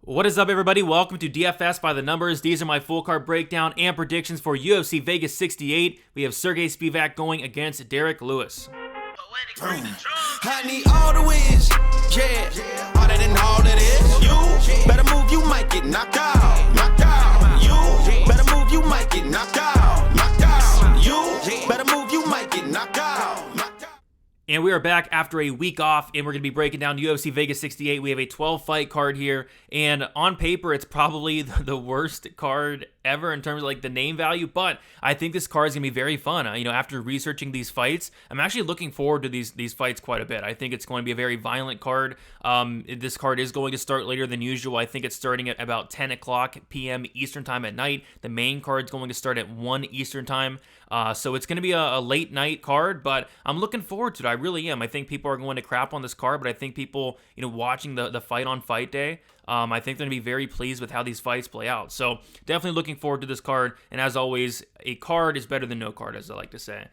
What is up, everybody? Welcome to DFS by the Numbers. These are my full card breakdown and predictions for UFC Vegas 68. We have Serghei Spivak going against Derrick Lewis. I need all the wins, yeah. All that and all that is. You better move, you might get knocked out. Knocked out. You better move, you might get knocked out. Knocked out. You better move, you might get knocked out. And we are back after a week off, and we're going to be breaking down UFC Vegas 68. We have a 12-fight card here, and on paper, it's probably the worst card ever in terms of like the name value, but I think this card is going to be very fun. After researching these fights, I'm actually looking forward to these fights quite a bit. I think it's going to be a very violent card. This card is going to start later than usual. I think it's starting at about 10 o'clock p.m. Eastern time at night. The main card is going to start at 1 Eastern time. So it's going to be a late night card, but I'm looking forward to it. I really am. I think people are going to crap on this card, but I think people, watching the fight on fight day, I think they're going to be very pleased with how these fights play out. So definitely looking forward to this card. And as always, a card is better than no card, as I like to say.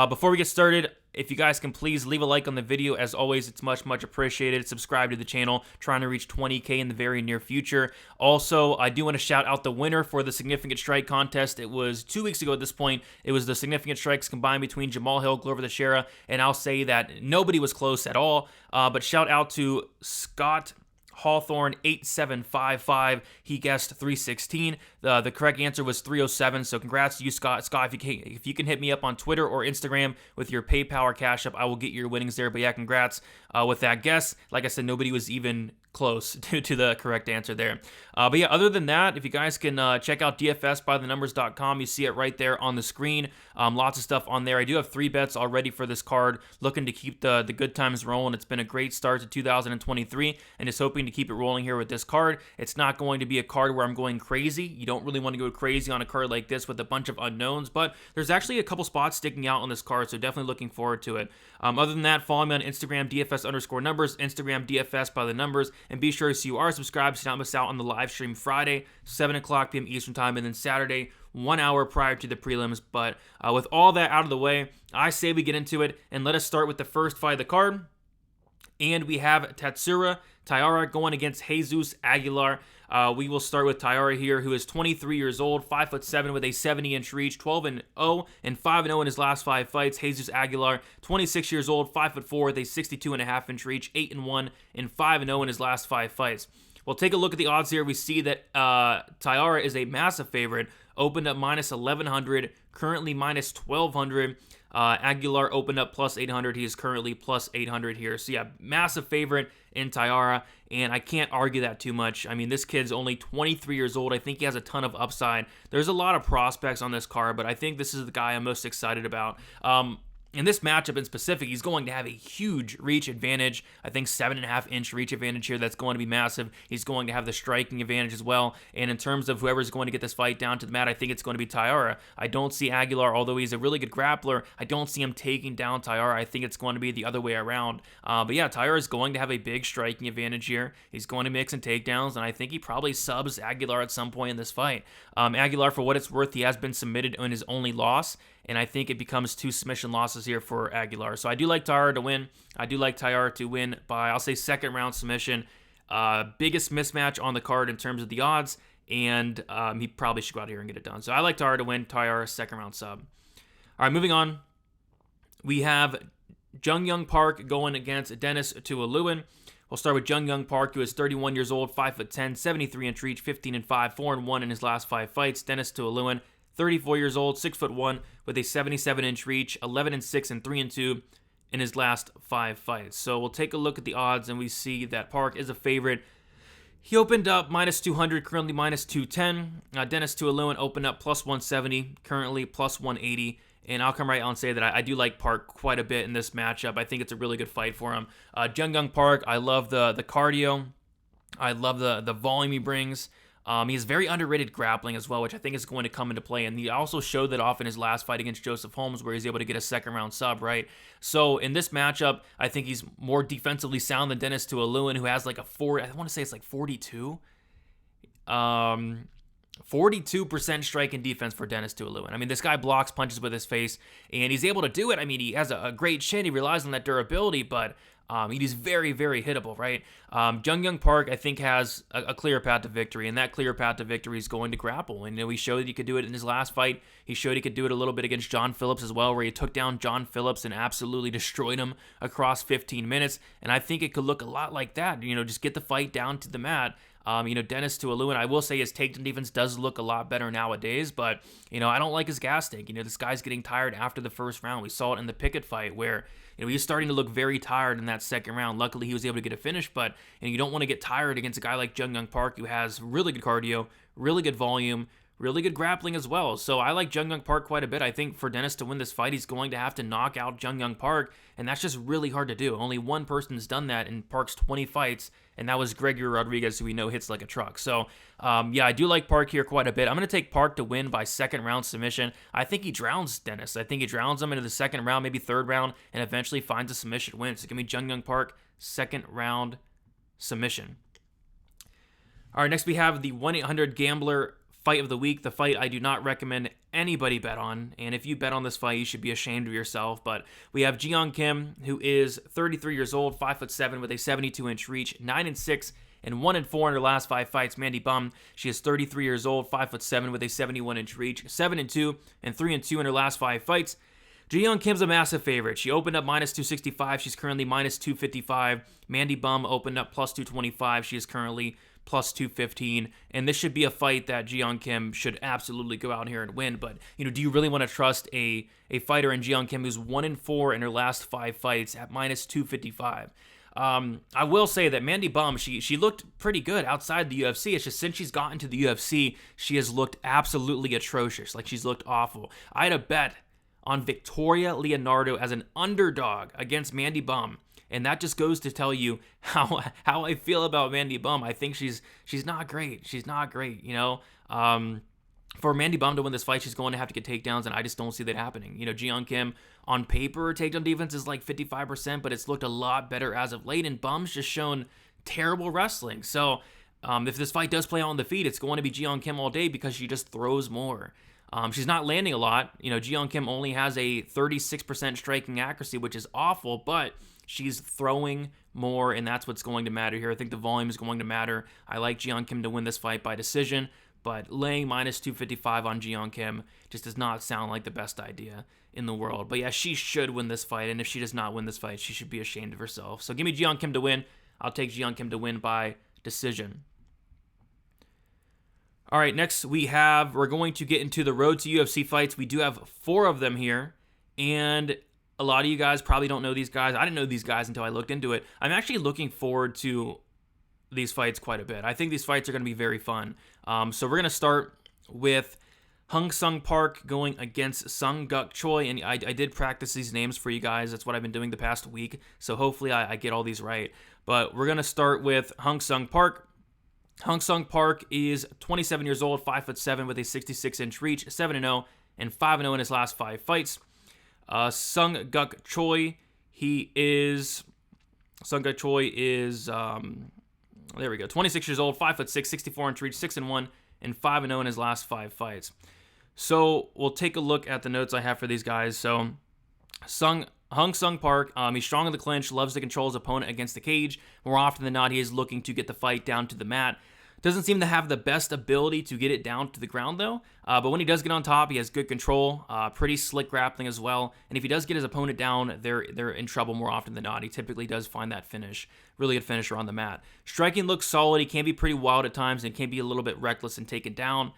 Before we get started, if you guys can please leave a like on the video. As always, it's much, much appreciated. Subscribe to the channel. Trying to reach 20K in the very near future. Also, I do want to shout out the winner for the Significant Strike contest. It was 2 weeks ago at this point. It was the Significant Strikes combined between Jamal Hill, Glover Teixeira, and I'll say that nobody was close at all. But shout out to Scott Hawthorne 8755. He guessed 316. The correct answer was 307. So congrats to you, Scott. Scott, if you can hit me up on Twitter or Instagram with your PayPal or Cash App, I will get your winnings there. But yeah, congrats with that guess. Like I said, nobody was even close to the correct answer there. But yeah, other than that, if you guys can check out dfsbythenumbers.com, you see it right there on the screen. Lots of stuff on there. I do have 3 bets already for this card, looking to keep the good times rolling. It's been a great start to 2023, and just hoping to keep it rolling here with this card. It's not going to be a card where I'm going crazy. You don't really want to go crazy on a card like this with a bunch of unknowns, but there's actually a couple spots sticking out on this card, so definitely looking forward to it. Other than that, follow me on Instagram, DFS_numbers, Instagram, DFS by the numbers, and be sure so you are subscribed to not miss out on the live stream Friday, 7 o'clock p.m. Eastern time, and then Saturday, 1 hour prior to the prelims. But with all that out of the way, I say we get into it, and let us start with the first fight of the card. And we have Tatsuro Taira going against Jesus Aguilar. We will start with Taira here, who is 23 years old, 5'7", with a 70-inch reach, 12-0, and 5-0 in his last 5 fights. Jesus Aguilar, 26 years old, 5'4", with a 62.5-inch reach, 8-1, and 5-0 in his last 5 fights. We'll take a look at the odds here. We see that Taira is a massive favorite, opened up minus 1,100, currently minus 1,200. Aguilar opened up plus 800. He is currently plus 800 here. So yeah, massive favorite in Taira, and I can't argue that too much. I mean, this kid's only 23 years old. I think he has a ton of upside. There's a lot of prospects on this card, but I think this is the guy I'm most excited about. In this matchup in specific, he's going to have a huge reach advantage. I think 7.5-inch reach advantage here. That's going to be massive. He's going to have the striking advantage as well. And in terms of whoever's going to get this fight down to the mat, I think it's going to be Taira. I don't see Aguilar, although he's a really good grappler, I don't see him taking down Taira. I think it's going to be the other way around. But yeah, Taira is going to have a big striking advantage here. He's going to mix in takedowns, and I think he probably subs Aguilar at some point in this fight. Aguilar, for what it's worth, he has been submitted in his only loss, and I think it becomes 2 submission losses here for Aguilar. So I do like Taira to win. I do like Taira to win by, I'll say, 2nd round submission. Biggest mismatch on the card in terms of the odds, and he probably should go out here and get it done. So I like Taira to win. Taira, 2nd round sub. All right, moving on. We have Jeong Yeong Park going against Denis Tiuliulin. We'll start with Jeong Yeong Park, who is 31 years old, 5'10", 73-inch reach, 15-5, 4-1 in his last 5 fights. Denis Tiuliulin, 34 years old, 6'1", with a 77-inch reach, 11-6 and 3-2 in his last 5 fights. So we'll take a look at the odds, and we see that Park is a favorite. He opened up minus 200, currently minus 210. Denis Tiuliulin opened up plus 170, currently plus 180. And I'll come right out and say that I do like Park quite a bit in this matchup. I think it's a really good fight for him. Jeong Yeong Park, I love the cardio. I love the volume he brings. He has very underrated grappling as well, which I think is going to come into play. And he also showed that off in his last fight against Joseph Holmes, where he's able to get a 2nd round sub, right? So in this matchup, I think he's more defensively sound than Denis Tiuliulin, who has like I want to say it's like 42. 42% strike and defense for Denis Tiuliulin. I mean, this guy blocks punches with his face, and he's able to do it. I mean, he has a great chin. He relies on that durability, but He's very, very hittable, right? Jeong Yeong Park, I think, has a clear path to victory, and that clear path to victory is going to grapple. And he showed that he could do it in his last fight. He showed he could do it a little bit against John Phillips as well, where he took down John Phillips and absolutely destroyed him across 15 minutes. And I think it could look a lot like that. Just get the fight down to the mat. Denis Tiuliulin, I will say his takedown defense does look a lot better nowadays, but, I don't like his gas tank. This guy's getting tired after the first round. We saw it in the Pickett fight where, he's starting to look very tired in that second round. Luckily, he was able to get a finish, but you don't want to get tired against a guy like Jeong Yeong Park, who has really good cardio, really good volume, really good grappling as well. So I like Jeong Yeong Park quite a bit. I think for Denis to win this fight, he's going to have to knock out Jeong Yeong Park, and that's just really hard to do. Only one person's done that in Park's 20 fights, and that was Gregory Rodriguez, who we know hits like a truck. So, I do like Park here quite a bit. I'm going to take Park to win by second round submission. I think he drowns Denis. I think he drowns him into the second round, maybe third round, and eventually finds a submission win. So give me Jeong Yeong Park, second round submission. All right, next we have the 1-800-GAMBLER fight of the week, the fight I do not recommend anybody bet on, and if you bet on this fight, you should be ashamed of yourself. But we have Jeong Kim, who is 33 years old, 5'7", with a 72-inch reach, 9-6, and 1-4 in her last 5 fights. Mandy Bohm, she is 33 years old, 5'7", with a 71-inch reach, 7-2, and 3-2 in her last 5 fights. Jeong Kim's a massive favorite. She opened up -265. She's currently -255. Mandy Bohm opened up +225. She is currently +215, and this should be a fight that Jeong Kim should absolutely go out here and win. But do you really want to trust a fighter in Jeong Kim who's 1-4 in her last 5 fights at -255? I will say that Mandy Bohm, she looked pretty good outside the UFC. It's just since she's gotten to the UFC, she has looked absolutely atrocious. Like, she's looked awful. I had a bet on Victoria Leonardo as an underdog against Mandy Bohm. And that just goes to tell you how I feel about Mandy Bohm. I think she's not great. She's not great, For Mandy Bohm to win this fight, she's going to have to get takedowns, and I just don't see that happening. Jeong Kim, on paper, takedown defense is like 55%, but it's looked a lot better as of late, and Bohm's just shown terrible wrestling. So if this fight does play out on the feet, it's going to be Jeong Kim all day because she just throws more. She's not landing a lot. Jeong Kim only has a 36% striking accuracy, which is awful, but she's throwing more, and that's what's going to matter here. I think the volume is going to matter. I like Jeong Kim to win this fight by decision, but laying -255 on Jeong Kim just does not sound like the best idea in the world. But yeah, she should win this fight, and if she does not win this fight, she should be ashamed of herself. So give me Jeong Kim to win. I'll take Jeong Kim to win by decision. All right, next we're going to get into the road to UFC fights. We do have 4 of them here, and a lot of you guys probably don't know these guys. I didn't know these guys until I looked into it. I'm actually looking forward to these fights quite a bit. I think these fights are going to be very fun. So we're going to start with Hung Sung Park going against Seung Choi, and I did practice these names for you guys. That's what I've been doing the past week, so hopefully I get all these right. But we're going to start with Hung Sung Park. Hung Sung Park is 27 years old, 5'7", with a 66-inch reach, 7-0, and 5-0 in his last 5 fights. Seung Choi, there we go, 26 years old, 5'6", 64-inch reach, 6-1, and 5-0 in his last 5 fights. So we'll take a look at the notes I have for these guys. So Hung Sung Park, he's strong in the clinch, loves to control his opponent against the cage. More often than not, he is looking to get the fight down to the mat. Doesn't seem to have the best ability to get it down to the ground, though. But when he does get on top, he has good control, pretty slick grappling as well. And if he does get his opponent down, they're in trouble more often than not. He typically does find that finish. Really good finisher on the mat. Striking looks solid. He can be pretty wild at times and can be a little bit reckless and taken down.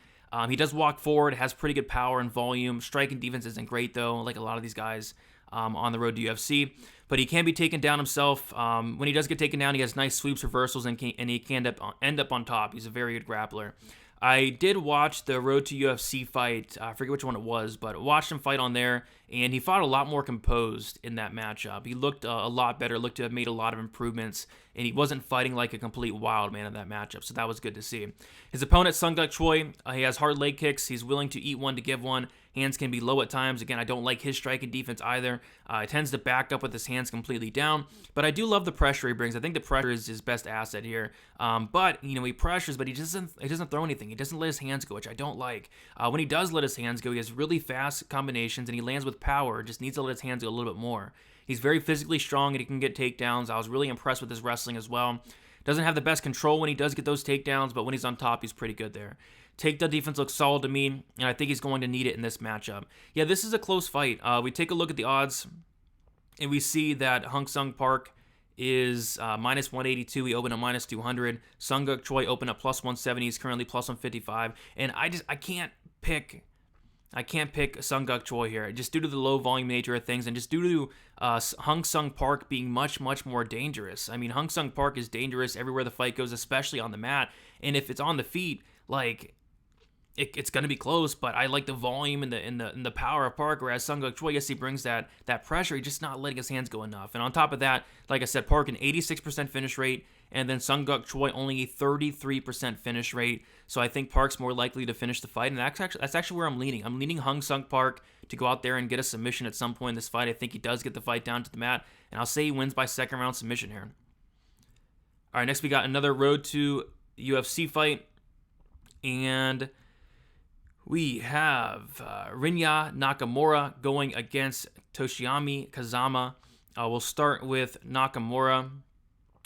He does walk forward, has pretty good power and volume. Striking defense isn't great, though, like a lot of these guys on the road to UFC. But he can be taken down himself. When he does get taken down, he has nice sweeps, reversals, and he can end up on top. He's a very good grappler. I did watch the road to UFC fight. I forget which one it was, but watched him fight on there, and he fought a lot more composed in that matchup. He looked a lot better, looked to have made a lot of improvements, and he wasn't fighting like a complete wild man in that matchup, so that was good to see. His opponent, Seung Choi, he has hard leg kicks. He's willing to eat one to give one. Hands can be low at times. Again, I don't like his striking defense either. He tends to back up with his hands completely down, but I do love the pressure he brings. I think the pressure is his best asset here. But he pressures, but he doesn't throw anything. He doesn't let his hands go, which I don't like. When he does let his hands go, he has really fast combinations and he lands with power. Just needs to let his hands go a little bit more. He's very physically strong and he can get takedowns. I was really impressed with his wrestling as well. Doesn't have the best control when he does get those takedowns, but when he's on top, he's pretty good there. Takedown defense looks solid to me, and I think he's going to need it in this matchup. Yeah, this is a close fight. We take a look at the odds, and we see that Hong Sung Park is minus 182. He opened at minus 200. Seung Choi opened at plus 170. He's currently plus 155. And I can't pick Seung Choi here, just due to the low volume nature of things, and just due to Hong Sung Park being much, much more dangerous. I mean, Hong Sung Park is dangerous everywhere the fight goes, especially on the mat. And if it's on the feet, like, it's going to be close, but I like the volume and the power of Park, whereas Seung Choi, yes, he brings that pressure. He's just not letting his hands go enough. And on top of that, like I said, Park an 86% finish rate, and then Seung Choi only a 33% finish rate. So I think Park's more likely to finish the fight, and that's actually where I'm leaning. I'm leaning Hong Sung Park to go out there and get a submission at some point in this fight. I think he does get the fight down to the mat, and I'll say he wins by second round submission here. All right, next we got another Road to UFC fight, and we have Rinya Nakamura going against Toshiomi Kazama. We'll start with Nakamura,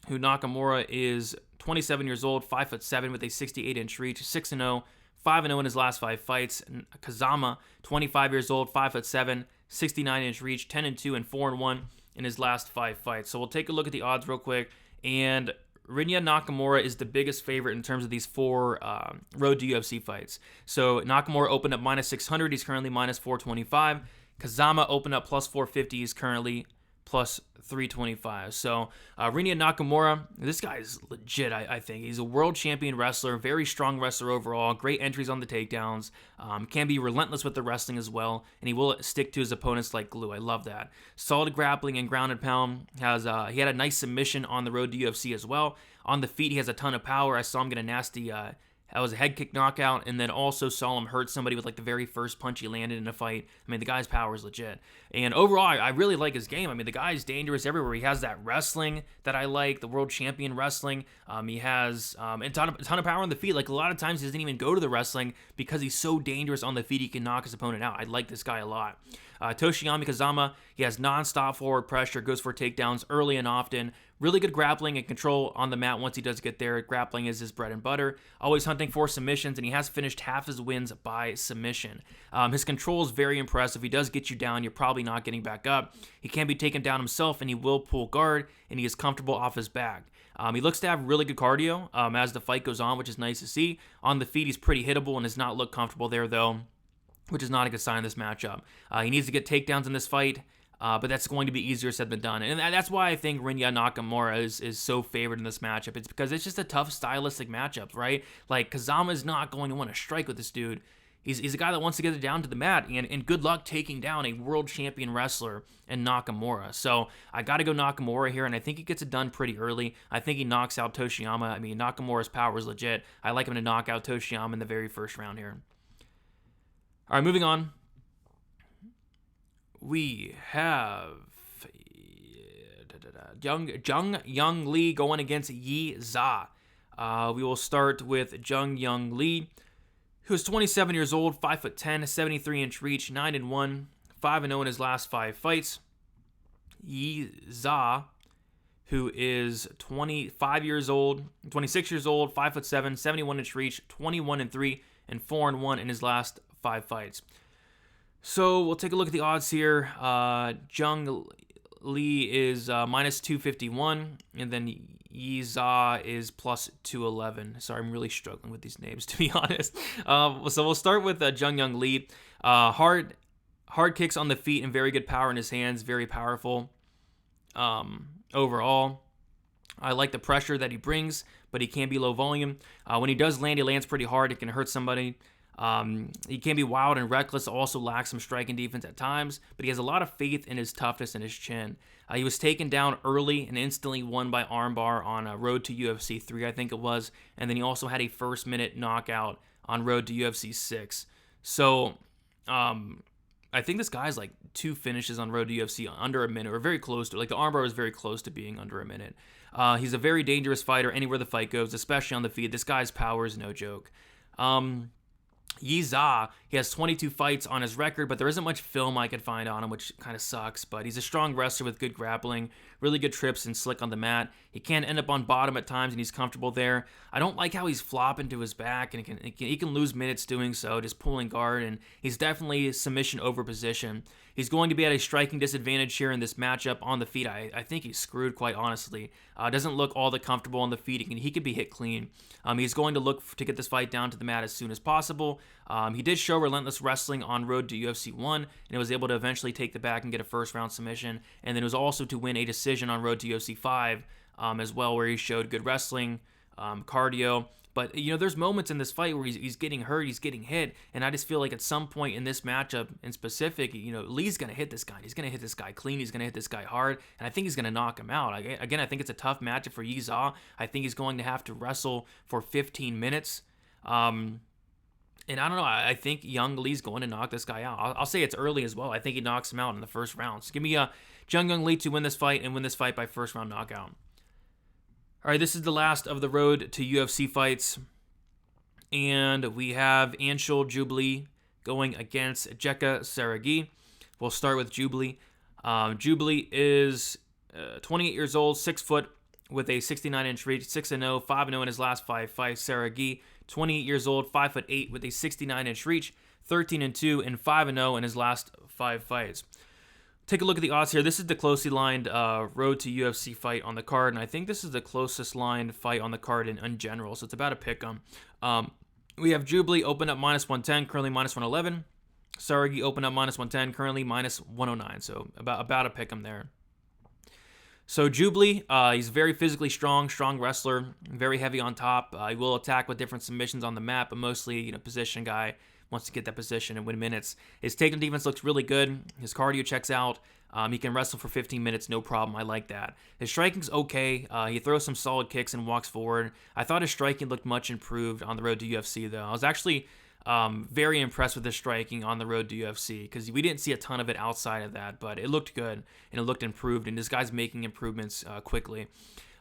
who Nakamura is 27 years old, 5'7", with a 68-inch reach, 6-0, 5-0 in his last 5 fights. Kazama, 25 years old, 5'7", 69-inch reach, 10-2 and 4-1 in his last 5 fights. So we'll take a look at the odds real quick, and Rinya Nakamura is the biggest favorite in terms of these 4 Road to UFC fights. So Nakamura opened up minus 600. He's currently minus 425. Kazama opened up plus 450. He's currently plus 325. So Rinya Nakamura, this guy is legit, I think. He's a world champion wrestler, very strong wrestler overall, great entries on the takedowns, can be relentless with the wrestling as well, and he will stick to his opponents like glue. I love that. Solid grappling and ground and pound. He had a nice submission on the Road to UFC as well. On the feet, he has a ton of power. I saw him get a nasty that was a head kick knockout, and then also saw him hurt somebody with like the very first punch he landed in a fight. I mean, the guy's power is legit. And overall, I really like his game. I mean, the guy's dangerous everywhere. He has that wrestling that I like, the world champion wrestling. He has a ton of power on the feet. Like, a lot of times he doesn't even go to the wrestling because he's so dangerous on the feet he can knock his opponent out. I like this guy a lot. Toshiomi Kazama, he has non-stop forward pressure, goes for takedowns early and often. Really good grappling and control on the mat once he does get there. Grappling is his bread and butter. Always hunting for submissions, and he has finished half his wins by submission. His control is very impressive. He does get you down. You're probably not getting back up. He can be taken down himself, and he will pull guard, and he is comfortable off his back. He looks to have really good cardio as the fight goes on, which is nice to see. On the feet, he's pretty hittable and does not look comfortable there, though, which is not a good sign in this matchup. He needs to get takedowns in this fight, but that's going to be easier said than done. And that's why I think Rinya Nakamura is so favored in this matchup. It's because it's just a tough stylistic matchup, right? Like, Kazama is not going to want to strike with this dude. He's a guy that wants to get it down to the mat, and good luck taking down a world champion wrestler in Nakamura. So I got to go Nakamura here, and I think he gets it done pretty early. I think he knocks out Toshiomi. I mean, Nakamura's power is legit. I like him to knock out Toshiomi in the very first round here. All right, moving on. We have Jeong Yeong Lee going against Zha Yi. We will start with Jeong Yeong Lee, who is 27 years old, 5'10", 73-inch reach, 9-1, 5-0 in his last 5 fights. Zha, who is 26 years old, 5'7", 71-inch reach, 21-3, and 4-1 in his last 5 fights. So we'll take a look at the odds here. Jeong Lee is minus 251, and then Zha is plus 211. Sorry, I'm really struggling with these names, to be honest. So we'll start with Jeong Yeong Lee. Hard kicks on the feet and very good power in his hands. Very powerful overall. I like the pressure that he brings, but he can be low volume. When he does land, he lands pretty hard. It can hurt somebody. He can be wild and reckless, also lacks some striking defense at times, but he has a lot of faith in his toughness and his chin. He was taken down early and instantly won by armbar on Road to UFC 3, I think it was, and then he also had a first-minute knockout on Road to UFC 6. So I think this guy's like 2 finishes on Road to UFC under a minute, or very close to. Like the armbar is very close to being under a minute. He's a very dangerous fighter anywhere the fight goes, especially on the feet. This guy's power is no joke. Zha, he has 22 fights on his record, but there isn't much film I could find on him, which kind of sucks. But he's a strong wrestler with good grappling, really good trips, and slick on the mat. He can end up on bottom at times, and he's comfortable there. I don't like how he's flopping to his back, and he can lose minutes doing so, just pulling guard, and he's definitely submission over position. He's going to be at a striking disadvantage here in this matchup on the feet. I think he's screwed, quite honestly. Doesn't look all that comfortable on the feet. He could be hit clean. He's going to look to get this fight down to the mat as soon as possible. He did show relentless wrestling on Road to UFC 1, and was able to eventually take the back and get a first-round submission. And then it was also to win a decision on Road to UFC 5 as well, where he showed good wrestling, cardio. But, there's moments in this fight where he's getting hurt, he's getting hit, and I just feel like at some point in this matchup in specific, Lee's going to hit this guy. He's going to hit this guy clean. He's going to hit this guy hard, and I think he's going to knock him out. Again, I think it's a tough matchup for Zha. I think he's going to have to wrestle for 15 minutes. And I don't know, I think Yeong Lee's going to knock this guy out. I'll say it's early as well. I think he knocks him out in the first round. So give me Jeong Yeong Lee to win this fight, and win this fight by first round knockout. All right, this is the last of the Road to UFC fights, and we have Anshul Jubli going against Jeka Saragih. We'll start with Jubli. Jubli is 28 years old, 6 foot, with a 69-inch reach, 6-0, 5-0 in his last 5 fights. Saragih, 28 years old, 5'8", with a 69-inch reach, 13-2, and 5-0 in his last 5 fights. Take a look at the odds here. This is the closely lined Road to UFC fight on the card, and I think this is the closest lined fight on the card in general, so it's about a pick 'em. We have Jubli open up -110, currently -111. Saragih open up -110, currently -109, so about a pick 'em there. So Jubli, he's very physically strong wrestler, very heavy on top. He will attack with different submissions on the map, but mostly, position guy. Wants to get that position and win minutes. His takedown defense looks really good. His cardio checks out. He can wrestle for 15 minutes, no problem. I like that. His striking's okay. He throws some solid kicks and walks forward. I thought his striking looked much improved on the Road to UFC, though. I was actually very impressed with his striking on the Road to UFC, because we didn't see a ton of it outside of that, but it looked good and it looked improved, and this guy's making improvements quickly.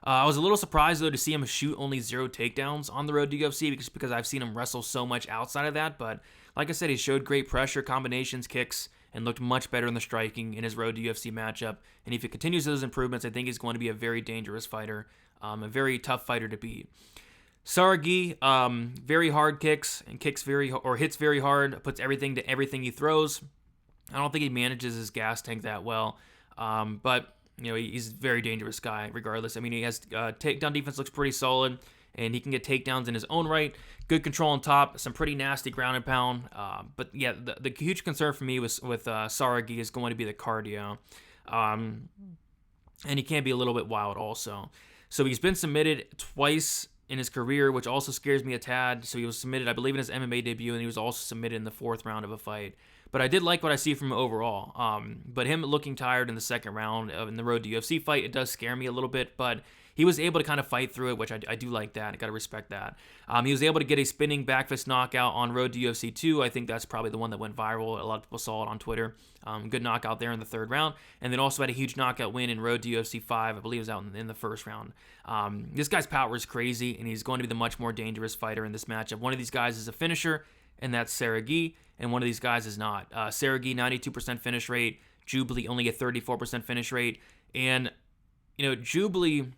I was a little surprised, though, to see him shoot only 0 takedowns on the Road to UFC, because I've seen him wrestle so much outside of that. But like I said, he showed great pressure, combinations, kicks, and looked much better in the striking in his Road to UFC matchup. And if he continues those improvements, I think he's going to be a very dangerous fighter, a very tough fighter to beat. Saragih, very hard kicks, and hits very hard, puts everything to everything he throws. I don't think he manages his gas tank that well, but he's a very dangerous guy regardless. I mean, he has takedown defense looks pretty solid, and he can get takedowns in his own right. Good control on top, some pretty nasty ground and pound. But yeah, the huge concern for me with Saragih is going to be the cardio. And he can be a little bit wild also. So he's been submitted twice in his career, which also scares me a tad. So he was submitted, I believe, in his MMA debut, and he was also submitted in the 4th round of a fight. But I did like what I see from him overall. But him looking tired in the 2nd round in the Road to UFC fight, it does scare me a little bit. But he was able to kind of fight through it, which I do like that. I got to respect that. He was able to get a spinning back fist knockout on Road to UFC 2. I think that's probably the one that went viral. A lot of people saw it on Twitter. Good knockout there in the 3rd round. And then also had a huge knockout win in Road to UFC 5. I believe it was out in the 1st round. This guy's power is crazy, and he's going to be the much more dangerous fighter in this matchup. One of these guys is a finisher, and that's Saragih, and one of these guys is not. Saragih, 92% finish rate. Jubli, only a 34% finish rate. And, Jubli,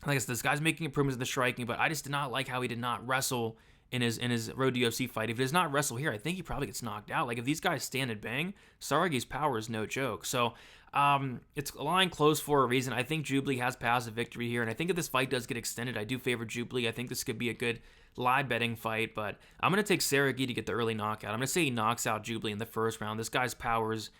like I said, this guy's making improvements in the striking, but I just did not like how he did not wrestle in his Road to UFC fight. If he does not wrestle here, I think he probably gets knocked out. Like, if these guys stand and bang, Saragih's power is no joke. So, it's a line close for a reason. I think Jubli has passed a victory here, and I think if this fight does get extended, I do favor Jubli. I think this could be a good live betting fight, but I'm going to take Saragih to get the early knockout. I'm going to say he knocks out Jubli in the 1st round. This guy's power is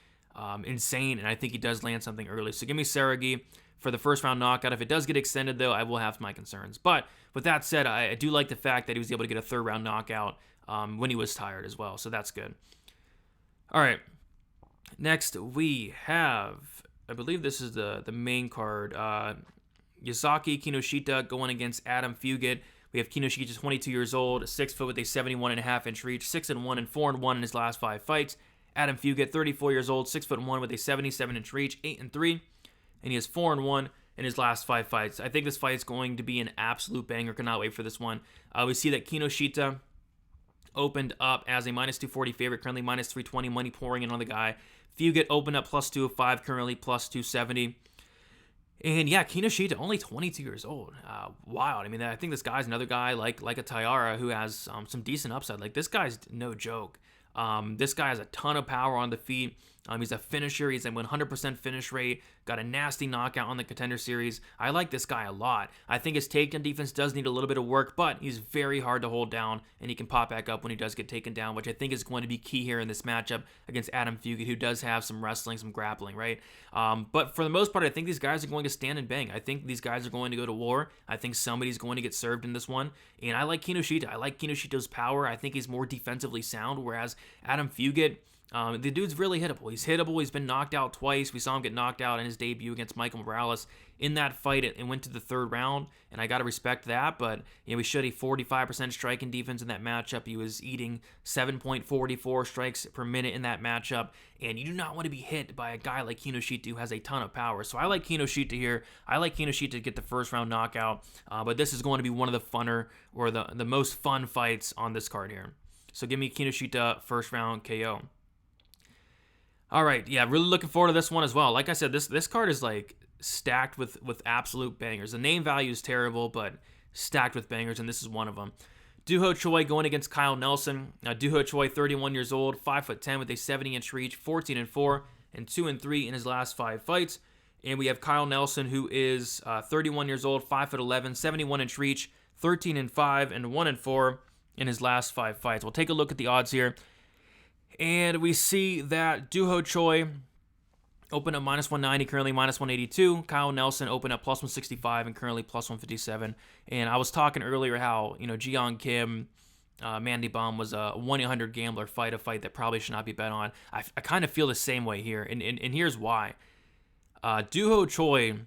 insane, and I think he does land something early. So give me Saragih for the 1st round knockout. If it does get extended, though, I will have my concerns. But with that said, I do like the fact that he was able to get a 3rd round knockout when he was tired as well, so that's good. All right, next we have, I believe this is the main card, Yusaku Kinoshita going against Adam Fugitt. We have Kinoshita, 22 years old, 6 foot with a 71.5-inch reach, 6-1 and 4-1 in his last 5 fights. Adam Fugitt, 34 years old, 6'1" with a 77-inch reach, 8-3, and he has 4-1 in his last 5 fights. I think this fight is going to be an absolute banger. Cannot wait for this one. We see that Kinoshita opened up as a -240 favorite, currently -320, money pouring in on the guy. Fugitt opened up +205, currently +270. And yeah, Kinoshita, only 22 years old. Wild. I mean, I think this guy's another guy like a Taira who has some decent upside. Like, this guy's no joke. This guy has a ton of power on the feet. He's a finisher. He's a 100% finish rate. Got a nasty knockout on the Contender Series. I like this guy a lot. I think his takedown defense does need a little bit of work, but he's very hard to hold down, and he can pop back up when he does get taken down, which I think is going to be key here in this matchup against Adam Fugitt, who does have some wrestling, some grappling, right? But for the most part, I think these guys are going to stand and bang. I think these guys are going to go to war. I think somebody's going to get served in this one, and I like Kinoshita. I like Kinoshita's power. I think he's more defensively sound, whereas Adam Fugitt, the dude's really hittable. He's hittable. He's been knocked out twice. We saw him get knocked out in his debut against Michael Morales in that fight. It went to the 3rd round, and I got to respect that. But he showed a 45% striking defense in that matchup. He was eating 7.44 strikes per minute in that matchup, and you do not want to be hit by a guy like Kinoshita who has a ton of power. So I like Kinoshita here. I like Kinoshita to get the 1st round knockout, but this is going to be one of the funner or the most fun fights on this card here. So give me Kinoshita 1st round KO. All right, yeah, really looking forward to this one as well. Like I said, this card is like stacked with absolute bangers. The name value is terrible, but stacked with bangers, and this is one of them. Doo-Ho Choi going against Kyle Nelson. Doo-Ho Choi, 31 years old, 5'10" with a 70-inch reach, 14-4 and 2-3 in his last 5 fights. And we have Kyle Nelson, who is 31 years old, 5'11", 71-inch reach, 13-5 and 1-4 in his last 5 fights. We'll take a look at the odds here. And we see that Doo-Ho Choi opened up -190, currently -182. Kyle Nelson opened up +165 and currently +157. And I was talking earlier how, Jeong Kim, Mandy Bohm was a 1-800 gambler fight, a fight that probably should not be bet on. I kind of feel the same way here, and here's why. Doo-Ho Choi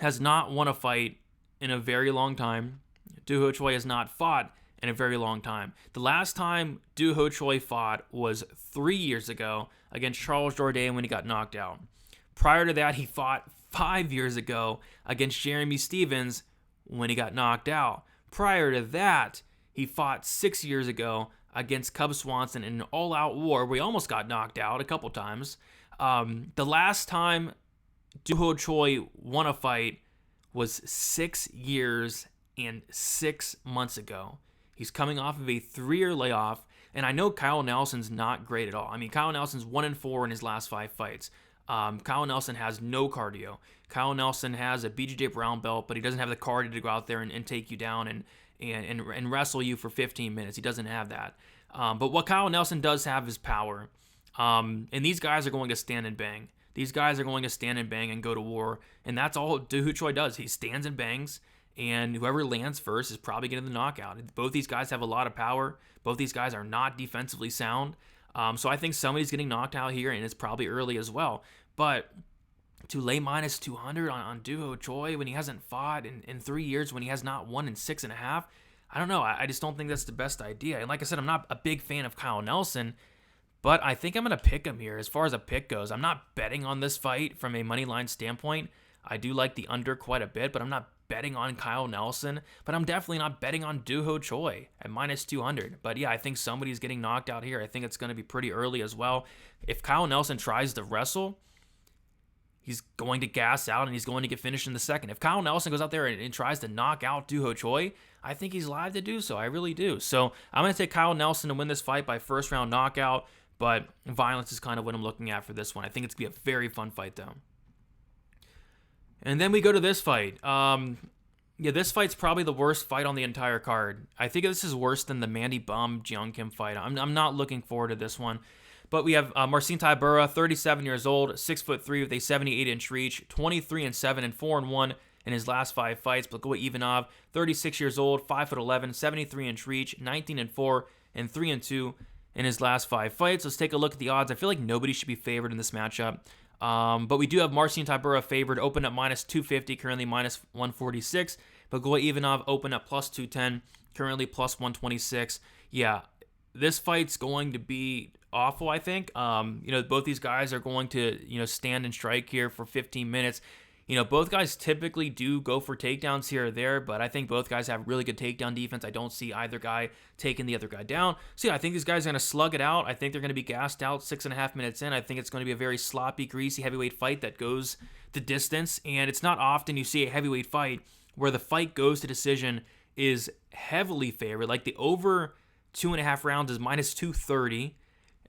has not won a fight in a very long time. Doo-Ho Choi has not fought in a very long time. The last time Doo-Ho Choi fought was 3 years ago against Charles Jourdain when he got knocked out. Prior to that, he fought 5 years ago against Jeremy Stephens when he got knocked out. Prior to that, he fought 6 years ago against Cub Swanson in an all-out war where he almost got knocked out a couple times. The last time Doo-Ho Choi won a fight was 6 years and 6 months ago. He's coming off of a 3-year layoff, and I know Kyle Nelson's not great at all. I mean, Kyle Nelson's 1-4 in his last 5 fights. Kyle Nelson has no cardio. Kyle Nelson has a BJJ brown belt, but he doesn't have the cardio to go out there and take you down and wrestle you for 15 minutes. He doesn't have that. But what Kyle Nelson does have is power. And these guys are going to stand and bang. These guys are going to stand and bang and go to war, and that's all Doo-Ho Choi does. He stands and bangs, and whoever lands first is probably getting the knockout. Both these guys have a lot of power. Both these guys are not defensively sound. So I think somebody's getting knocked out here, and it's probably early as well. But to lay -200 on Doo-Ho Choi when he hasn't fought in 3 years, when he has not won in 6.5, I don't know. I just don't think that's the best idea. And like I said, I'm not a big fan of Kyle Nelson, but I think I'm going to pick him here as far as a pick goes. I'm not betting on this fight from a money line standpoint. I do like the under quite a bit, but I'm not betting on Kyle Nelson, but I'm definitely not betting on Doo-Ho Choi at -200. But yeah, I think somebody's getting knocked out here. I think it's going to be pretty early as well. If Kyle Nelson tries to wrestle, he's going to gas out and he's going to get finished in the second. If Kyle Nelson goes out there and tries to knock out Doo-Ho Choi, I think he's live to do so. I really do. So I'm going to take Kyle Nelson to win this fight by 1st round knockout, but violence is kind of what I'm looking at for this one. I think it's going to be a very fun fight though. And then we go to this fight. This fight's probably the worst fight on the entire card. I think this is worse than the Mandy Bohm Jeong Kim fight. I'm not looking forward to this one. But we have Marcin Tybura, 37 years old, 6'3" with a 78-inch reach, 23-7 and 4-1 in his last 5 fights. Blagoy Ivanov, 36 years old, 5'11", 73-inch reach, 19-4 and 3-2 in his last 5 fights. Let's take a look at the odds. I feel like nobody should be favored in this matchup. But we do have Marcin Tybura favored, open at -250, currently -146. Blagoy Ivanov opened up plus 210, currently plus 126. Yeah, this fight's going to be awful, I think. Both these guys are going to, stand and strike here for 15 minutes. Both guys typically do go for takedowns here or there, but I think both guys have really good takedown defense. I don't see either guy taking the other guy down. So yeah, I think these guys are going to slug it out. I think they're going to be gassed out 6.5 minutes in. I think it's going to be a very sloppy, greasy heavyweight fight that goes the distance. And it's not often you see a heavyweight fight where the fight goes to decision is heavily favored. Like the over 2.5 rounds is minus 230.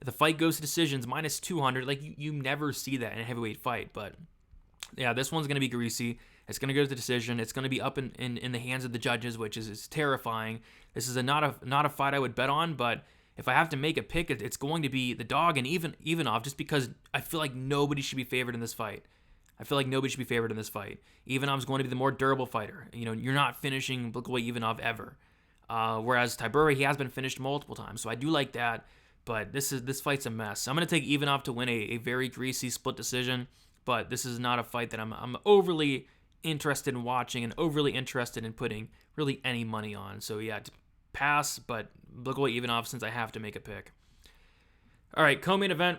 The fight goes to decisions minus 200. Like you never see that in a heavyweight fight, but yeah, this one's going to be greasy. It's going to go to the decision. It's going to be up in the hands of the judges, which is terrifying. This is not a fight I would bet on, but if I have to make a pick, it's going to be the dog and Ivanov, just because I feel like nobody should be favored in this fight. Ivanov's going to be the more durable fighter. You're not finishing Blagoy Ivanov ever. Whereas Tybura, he has been finished multiple times, so I do like that. But this fight's a mess. I'm going to take Ivanov to win a very greasy split decision. But this is not a fight that I'm overly interested in watching and overly interested in putting really any money on. So yeah, pass, but Blagoy Ivanov since I have to make a pick. All right, co-main event.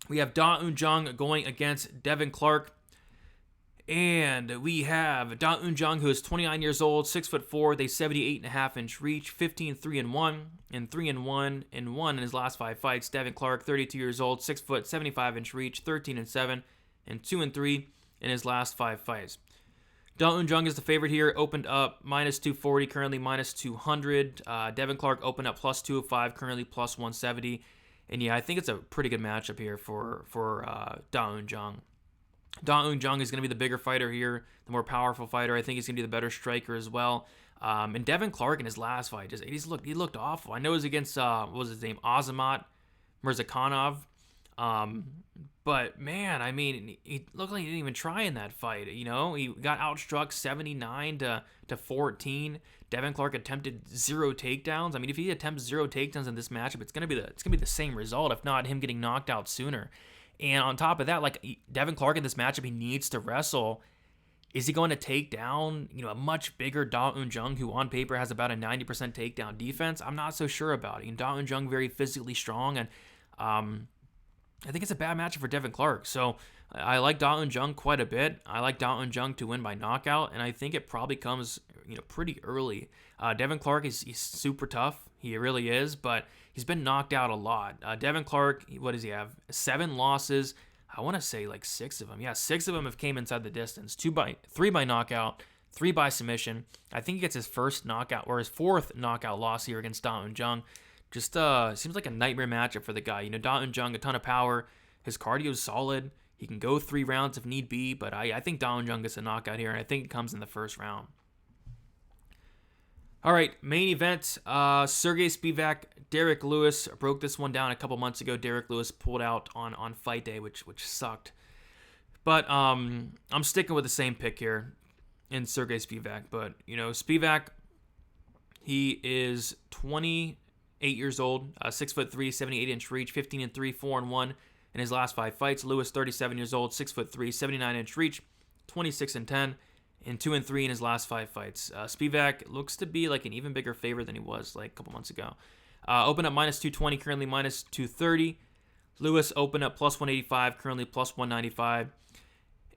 We have Da Un Jung going against Devin Clark. And we have Da Un Jung, who is 29 years old, 6'4", with a 78.5-inch reach, 15-3-1, and 3-1 in his last 5 fights. Devin Clark, 32 years old, 6 foot, 75-inch reach, 13-7. And 2-3 in his last 5 fights. Da Un Jung is the favorite here. Opened up minus 240, currently minus 200. Devin Clark opened up plus 205, currently plus 170. And yeah, I think it's a pretty good matchup here for Da Un Jung. Da Un Jung is going to be the bigger fighter here, the more powerful fighter. I think he's going to be the better striker as well. And Devin Clark in his last fight, he looked awful. I know it was against what was his name, Azamat Murzakanov. But man, I mean, he looked like he didn't even try in that fight. He got outstruck 79 to 14. Devin Clark attempted 0 takedowns. I mean, if he attempts 0 takedowns in this matchup, it's gonna be the same result, if not him getting knocked out sooner. And on top of that, like Devin Clark in this matchup, he needs to wrestle. Is he going to take down, a much bigger Da Un Jung, who on paper has about a 90% takedown defense? I'm not so sure about it. And Da Un Jung very physically strong, and I think it's a bad matchup for Devin Clark. So I like Da Un Jung quite a bit. I like Da Un Jung to win by knockout, and I think it probably comes, pretty early. Devin Clark is super tough. He really is, but he's been knocked out a lot. Devin Clark, what does he have? 7 losses. I want to say like 6 of them. Yeah, 6 of them have came inside the distance. 3 by knockout, 3 by submission. I think he gets his first knockout or his 4th knockout loss here against Da Un Jung. Just seems like a nightmare matchup for the guy. Da Un Jung, a ton of power. His cardio is solid. He can go 3 rounds if need be, but I think Da Un Jung gets a knockout here, and I think it comes in the first round. All right, main event. Serghei Spivak, Derrick Lewis broke this one down a couple months ago. Derrick Lewis pulled out on fight day, which sucked. But I'm sticking with the same pick here in Serghei Spivak. But Spivak, he is 28 years old, 6'3", 78-inch reach, 15-3, 4-1 in his last 5 fights. Lewis, 37 years old, 6'3", 79-inch reach, 26-10, and 2-3 in his last 5 fights. Spivak looks to be like an even bigger favorite than he was like a couple months ago. Opened up minus 220, currently minus 230. Lewis opened up plus 185, currently plus 195.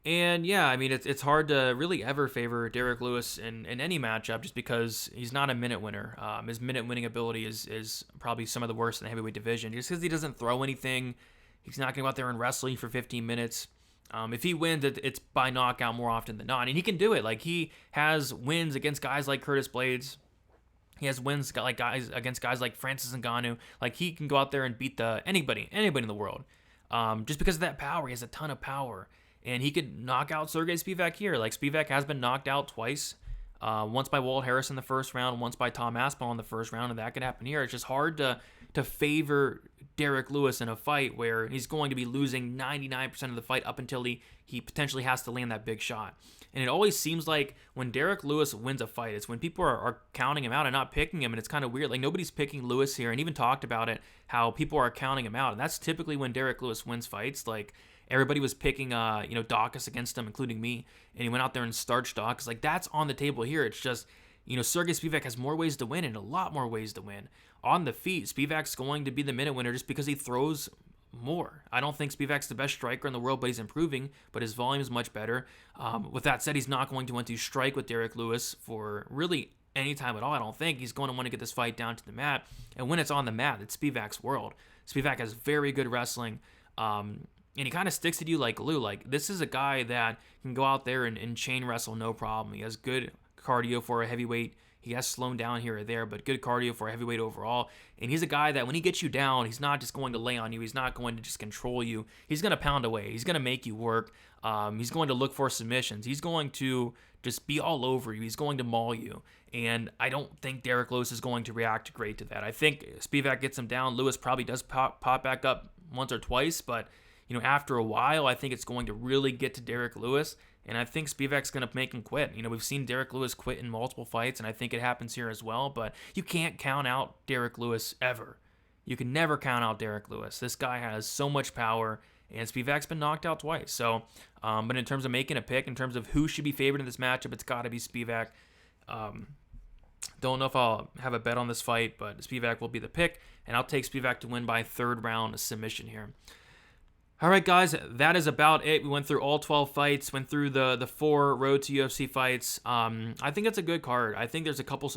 And yeah, I mean, it's hard to really ever favor Derrick Lewis in any matchup just because he's not a minute winner. His minute winning ability is probably some of the worst in the heavyweight division. Just because he doesn't throw anything, he's not going to go out there and wrestle you for 15 minutes. If he wins, it's by knockout more often than not. And he can do it. Like, he has wins against guys like Curtis Blades. He has wins against guys like Francis Ngannou. Like, he can go out there and beat anybody in the world. Just because of that power. He has a ton of power. And he could knock out Serghei Spivak here. Like, Spivak has been knocked out twice. Once by Walt Harris in the first round, once by Tom Aspinall in the first round, and that could happen here. It's just hard to favor Derrick Lewis in a fight where he's going to be losing 99% of the fight up until he potentially has to land that big shot. And it always seems like when Derrick Lewis wins a fight, it's when people are counting him out and not picking him, and it's kind of weird. Like, nobody's picking Lewis here, and even talked about it, how people are counting him out, and that's typically when Derrick Lewis wins fights. Like, Everybody was picking, Dawkins against him, including me, and he went out there and starched Dawkins. Like, that's on the table here. It's just, Serghei Spivak has more ways to win and a lot more ways to win. On the feet, Spivak's going to be the minute winner just because he throws more. I don't think Spivak's the best striker in the world, but he's improving, but his volume is much better. With that said, he's not going to want to strike with Derrick Lewis for really any time at all, I don't think. He's going to want to get this fight down to the mat, and when it's on the mat, it's Spivak's world. Spivak has very good wrestling, and he kind of sticks to you like glue. Like, this is a guy that can go out there and chain wrestle no problem. He has good cardio for a heavyweight. He has slowed down here or there, but good cardio for a heavyweight overall. And he's a guy that when he gets you down, he's not just going to lay on you. He's not going to just control you. He's going to pound away. He's going to make you work. He's going to look for submissions. He's going to just be all over you. He's going to maul you. And I don't think Derrick Lewis is going to react great to that. I think Spivak gets him down. Lewis probably does pop back up once or twice, but after a while, I think it's going to really get to Derrick Lewis. And I think Spivak's going to make him quit. We've seen Derrick Lewis quit in multiple fights, and I think it happens here as well. But you can't count out Derrick Lewis ever. You can never count out Derrick Lewis. This guy has so much power, and Spivak's been knocked out twice. So, but in terms of making a pick, in terms of who should be favored in this matchup, it's got to be Spivak. Don't know if I'll have a bet on this fight, but Spivak will be the pick, and I'll take Spivak to win by third round submission here. All right, guys, that is about it. We went through all 12 fights, went through the 4 Road to UFC fights. I think it's a good card. I think there's a couple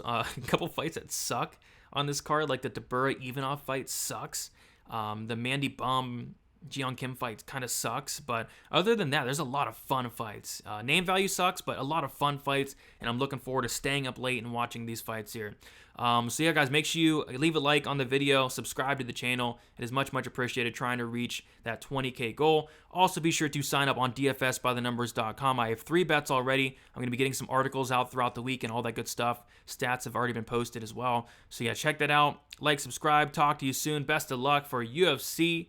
fights that suck on this card, like the Tybura Ivanov fight sucks. The Mandy Bohm Jeong Kim fight kind of sucks, but other than that, there's a lot of fun fights. Name value sucks, but a lot of fun fights, and I'm looking forward to staying up late and watching these fights here. So yeah, guys, make sure you leave a like on the video, subscribe to the channel. It is much appreciated, trying to reach that 20K goal. Also, be sure to sign up on dfsbythenumbers.com. I have 3 bets already. I'm going to be getting some articles out throughout the week and all that good stuff. Stats have already been posted as well. So yeah, check that out. Like, subscribe. Talk to you soon. Best of luck for UFC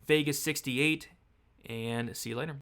Vegas 68, and see you later.